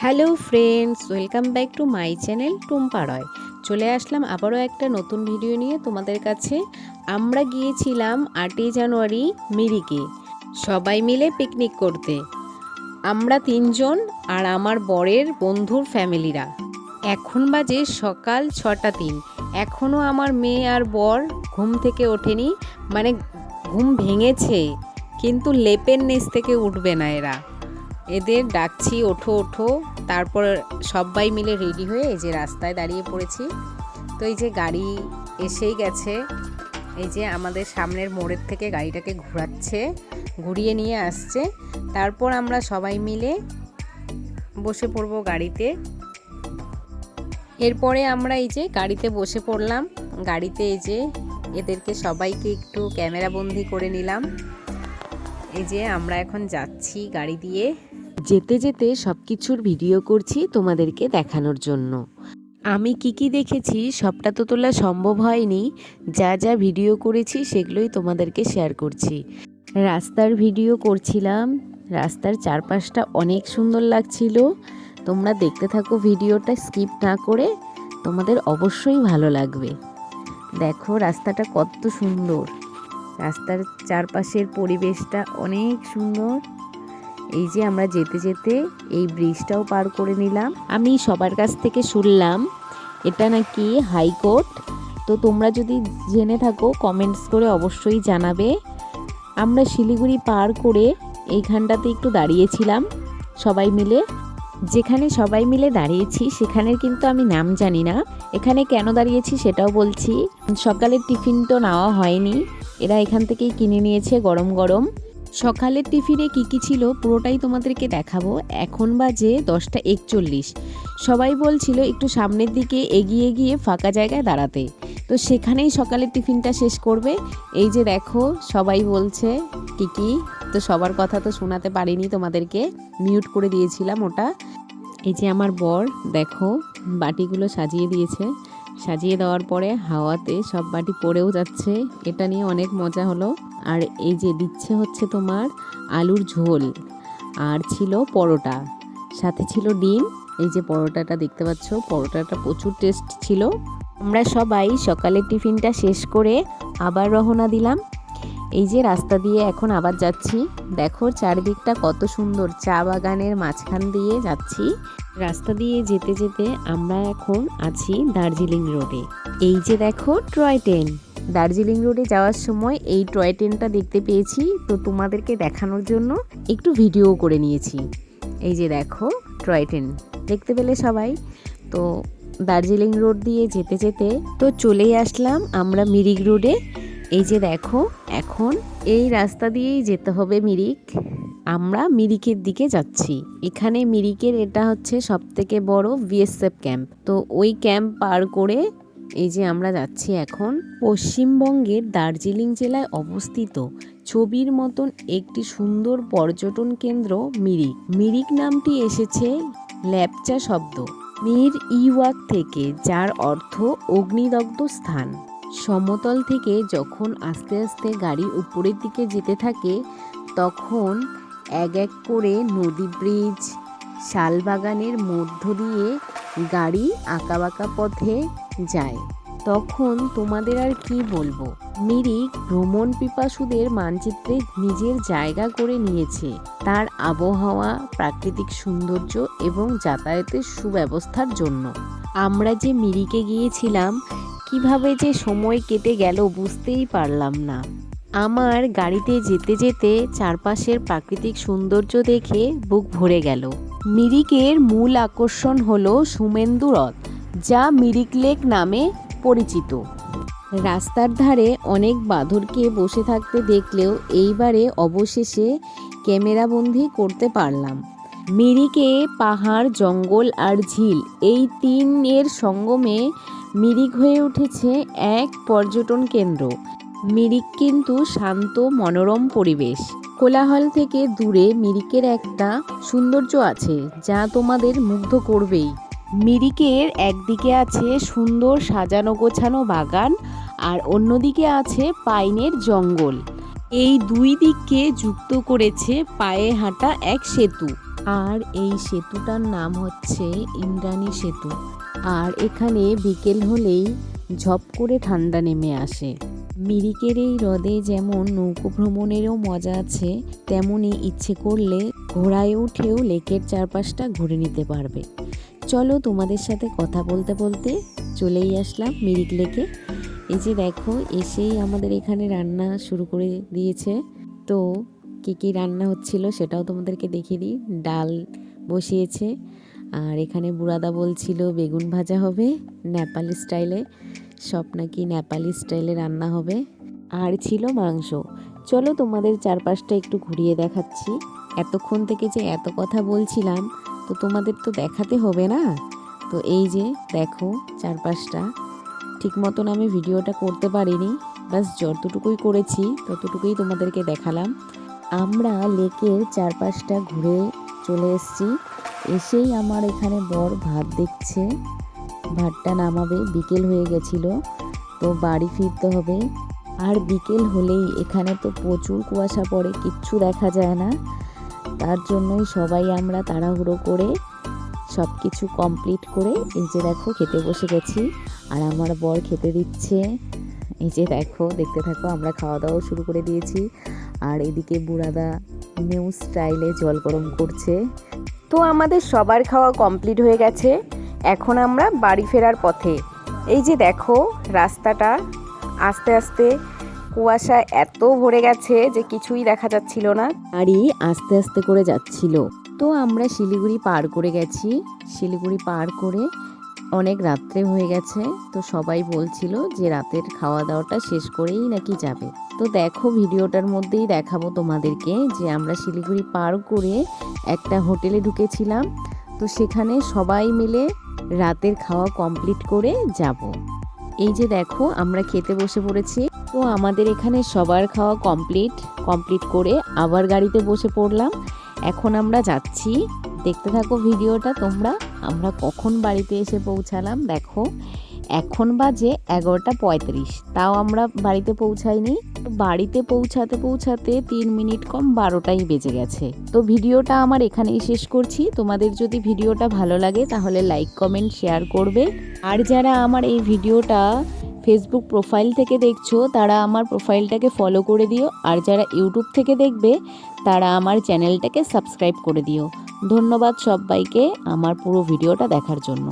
Hello friends, welcome back to my channel Tumpa Roy. চলে আসলাম আবারও একটা নতুন ভিডিও নিয়ে তোমাদের কাছে। আমরা গিয়েছিলাম 8ই জানুয়ারি মিরিকে সবাই মিলে পিকনিক করতে। আমরা 3জন আর আমার বরের বন্ধুর ফ্যামিলিরা। এখন বাজে সকাল 6টা 3। এখনও আমার মেয়ে আর বর ঘুম থেকে ওঠেনি, মানে ঘুম ভেঙেছে কিন্তু লেপের নিচ থেকে উঠবে না এরা। এদের ডাকছি ওঠো ওঠো। তারপর সবাই মিলে রেডি হয়ে এই যে রাস্তায় দাঁড়িয়ে পড়েছি। তো এই যে গাড়ি এসেই গেছে, এই যে আমাদের সামনের মোড়ের থেকে গাড়িটাকে ঘুরিয়ে নিয়ে আসছে। তারপর আমরা সবাই মিলে বসে পড়বো গাড়িতে। এরপরে আমরা এই যে গাড়িতে বসে পড়লাম। গাড়িতে এই যে এদেরকে সবাইকে একটু ক্যামেরা বন্দি করে নিলাম। এই যে আমরা এখন যাচ্ছি গাড়ি দিয়ে। যেতে যেতে সব কিছুর ভিডিও করছি তোমাদেরকে দেখানোর জন্য। আমি কি দেখেছি সবটা তো তোলা সম্ভব হয়নি, যা যা ভিডিও করেছি সেগুলোই তোমাদেরকে শেয়ার করছি। রাস্তার ভিডিও করছিলাম, রাস্তার চারপাশটা অনেক সুন্দর লাগছিল। তোমরা দেখতে থাকো ভিডিওটা স্কিপ না করে, তোমাদের অবশ্যই ভালো লাগবে। দেখো রাস্তাটা কত সুন্দর, রাস্তার চারপাশের পরিবেশটা অনেক সুন্দর। এই যে আমরা যেতে যেতে এই ব্রিজটাও পার করে নিলাম। আমি সবার কাছ থেকে শুনলাম এটা নাকি হাইকোর্ট, তো তোমরা যদি জেনে থাকো কমেন্টস করে অবশ্যই জানাবে। আমরা শিলিগুড়ি পার করে এইখানটাতে একটু দাঁড়িয়েছিলাম সবাই মিলে। যেখানে সবাই মিলে দাঁড়িয়েছি সেখানের কিন্তু আমি নাম জানি না, এখানে কেন দাঁড়িয়েছি সেটাও বলছি। সকালের টিফিন তো নেওয়া হয়নি, এরা এখান থেকেই কিনে নিয়েছে গরম গরম। সকালের টিফিনে কি ছিল পুরোটাই তোমাদেরকে দেখাবো। এখন বাজে 10টা 41। সবাই বলছিল একটু সামনের দিকে এগিয়ে গিয়ে ফাঁকা জায়গায় দাঁড়াতে, তো সেখানেই সকালের টিফিনটা শেষ করবে। এই যে দেখো সবাই বলছে কি, তো সবার কথা তো শোনাতে পারিনি তোমাদেরকে, মিউট করে দিয়েছিলাম ওটা। এই যে আমার বর দেখো বাটিগুলো সাজিয়ে দিয়েছে, সাজিয়ে দেওয়ার পরে হাওয়াতে সব বাটি পড়েও যাচ্ছে, এটা নিয়ে অনেক মজা হলো। আর এই যে দিচ্ছে হচ্ছে তোমার আলুর ঝোল, আর ছিল পরোটা, সাথে ছিল ডিম। এই যে পরোটাটা দেখতে পাচ্ছ, পরোটাটা প্রচুর টেস্ট ছিল। আমরা সবাই সকালের টিফিনটা শেষ করে আবার রওনা দিলাম। এই যে রাস্তা দিয়ে এখন আবার যাচ্ছি। দেখো চারদিকটা কত সুন্দর, চা বাগানের মাঝখান দিয়ে যাচ্ছি। রাস্তা দিয়ে যেতে যেতে আমরা এখন আছি দার্জিলিং রোডে। এই যে দেখো টয় ট্রেন, দার্জিলিং রোডে যাওয়ার সময় এই টয় ট্রেনটা দেখতে পেয়েছি, তো তোমাদেরকে দেখানোর জন্য একটু ভিডিও করে নিয়েছি। এই যে দেখো টয় ট্রেন দেখতে পেলে সবাই। তো দার্জিলিং রোড দিয়ে যেতে যেতে তো চলেই আসলাম আমরা মিরিক রোডে। এই যে দেখো এখন এই রাস্তা দিয়েই যেতে হবে মিরিক। আমরা মিরিকের দিকে যাচ্ছি। এখানে মিরিকের এটা হচ্ছে সবথেকে বড় বিএসএফ ক্যাম্প, তো ওই ক্যাম্প পার করে এই যে আমরা যাচ্ছি এখন। পশ্চিমবঙ্গের দার্জিলিং জেলায় অবস্থিত ছবির মতন একটি সুন্দর পর্যটন কেন্দ্র মিরিক। মিরিক নামটি এসেছে ল্যাপচা শব্দ মির ইওয়াক থেকে, যার অর্থ অগ্নিদগ্ধ স্থান। সমতল থেকে যখন আস্তে আস্তে গাড়ি উপরের দিকে যেতে থাকে তখন এক এক করে নদী ব্রিজ, শালবাগানের মধ্য দিয়ে গাড়ি আঁকাবাঁকা পথে যায়। তখন তোমাদের আর কি বলবো, মিরিক ভ্রমণ পিপাসুদের মানচিত্রে নিজের জায়গা করে নিয়েছে তার আবহাওয়া, প্রাকৃতিক সৌন্দর্য এবং যাতায়াতের সুব্যবস্থার জন্য। আমরা যে মিরিকে গিয়েছিলাম, কিভাবে যে সময় কেটে গেল বুঝতেই পারলাম না। আমার গাড়িতে যেতে যেতে চারপাশের প্রাকৃতিক সৌন্দর্য দেখে বুক ভরে গেল। মিরিকের মূল আকর্ষণ হলো সুমেন্দু হ্রদ, যা মিরিক লেক নামে পরিচিত। রাস্তার ধারে অনেক বাঁদরকে বসে থাকতে দেখলেও এইবারে অবশেষে ক্যামেরাবন্দি করতে পারলাম। মিরিকে পাহাড়, জঙ্গল আর ঝিল, এই তিনের সঙ্গমে মিরিক হয়ে উঠেছে এক পর্যটন কেন্দ্র। মিরিক কিন্তু শান্ত মনোরম পরিবেশ, কোলাহল থেকে দূরে মিরিকের একটা সৌন্দর্য আছে যা তোমাদের মুগ্ধ করবেই। মিরিকের একদিকে আছে সুন্দর সাজানো গোছানো বাগান, আর অন্যদিকে আছে পাইনের জঙ্গল। এই দুই দিককে যুক্ত করেছে পায়ে হাঁটা এক সেতু। আর এই সেতুটার নাম হচ্ছে ইন্দ্রাণী সেতু। আর এখানে বিকেল হলেই ঝপ করে ঠান্ডা নেমে আসে। মিরিকের এই হ্রদে যেমন নৌকো ভ্রমণেরও মজা আছে, তেমনি ইচ্ছে করলে ঘোড়ায় উঠেও লেকের চারপাশটা ঘুরে নিতে পারবে। চলো তোমাদের সাথে কথা বলতে বলতে চলেই আসলাম মিরিক লেকে। এই যে দেখো, এসেই আমাদের এখানে রান্না শুরু করে দিয়েছে। তো কী কী রান্না হচ্ছিল সেটাও তোমাদেরকে দেখিয়ে দিই। ডাল বসিয়েছে, আর এখানে বুড়াদা বলছিল বেগুন ভাজা হবে নেপালি স্টাইলে। সব নাকি নেপালি স্টাইলে রান্না হবে। আর ছিল মাংস। চলো তোমাদের চারপাশটা একটু ঘুরিয়ে দেখাচ্ছি। এতক্ষণ থেকে যে এত কথা বলছিলাম, তো তোমাদের তো দেখাতে হবে না। তো এই যে দেখো চারপাশটা, ঠিক মতন আমি ভিডিওটা করতে পারিনি, বাস যতটুকুই করেছি ততটুকুই তোমাদেরকে দেখালাম। আমরা লেকের চারপাশটা ঘুরে চলে এসেছি। এসেই আমার এখানে বর ভাত দেখছে, ভাতটা নামাবে। বিকেল হয়ে গেছিল, তো বাড়ি ফিরতে হবে। আর বিকেল হলেই এখানে তো প্রচুর কুয়াশা পড়ে, কিচ্ছু দেখা যায় না। তার জন্যই সবাই আমরা তাড়াহুড়ো করে সব কিছু কমপ্লিট করে এই যে দেখো খেতে বসে গেছি। আর আমার বর খেতে দিচ্ছে। এই যে দেখো, দেখতে থাকো, আমরা খাওয়া দাওয়া শুরু করে দিয়েছি। আর এদিকে বুড়াদা নিউ স্টাইলে জল গরম করছে। তো আমাদের সবার খাওয়া কমপ্লিট হয়ে গেছে, এখন আমরা বাড়ি ফেরার পথে। এই যে দেখো রাস্তাটা, আস্তে আস্তে কুয়াশা এত ভরে গেছে যে কিছুই দেখা যাচ্ছিল না, গাড়ি আস্তে আস্তে করে যাচ্ছিল। তো আমরা শিলিগুড়ি পার করে গেছি। শিলিগুড়ি পার করে অনেক রাত্রে হয়ে গেছে, তো সবাই বলছিল যে রাতের খাওয়া দাওয়াটা শেষ করেই নাকি যাবে। তো দেখো ভিডিওটার মধ্যেই দেখাবো তোমাদেরকে যে আমরা শিলিগুড়ি পার করে একটা হোটেলে ঢুকেছিলাম। তো সেখানে সবাই মিলে রাতের খাওয়া কমপ্লিট করে যাব। এই যে দেখো আমরা খেতে বসে পড়েছি। তো আমাদের এখানে সবার খাওয়া কমপ্লিট করে আবার গাড়িতে বসে পড়লাম। এখন আমরা যাচ্ছি, দেখতে থাকো ভিডিওটা তোমরা। আমরা কখন বাড়িতে এসে পৌঁছালাম দেখো, এখন বাজে 11:35, তাও আমরা বাড়িতে পৌঁছাইনি। বাড়িতে পৌঁছাতে 3 মিনিট কম 12টাই বেজে গেছে। তো ভিডিওটা আমার এখানেই শেষ করছি। তোমাদের যদি ভিডিওটা ভালো লাগে তাহলে লাইক কমেন্ট শেয়ার করবে। আর যারা আমার এই ভিডিওটা ফেসবুক প্রোফাইল থেকে দেখছো তারা আমার প্রোফাইলটাকে ফলো করে দিও। আর যারা ইউটিউব থেকে দেখবে তারা আমার চ্যানেলটাকে সাবস্ক্রাইব করে দিও। ধন্যবাদ সবাইকে আমার পুরো ভিডিওটা দেখার জন্য।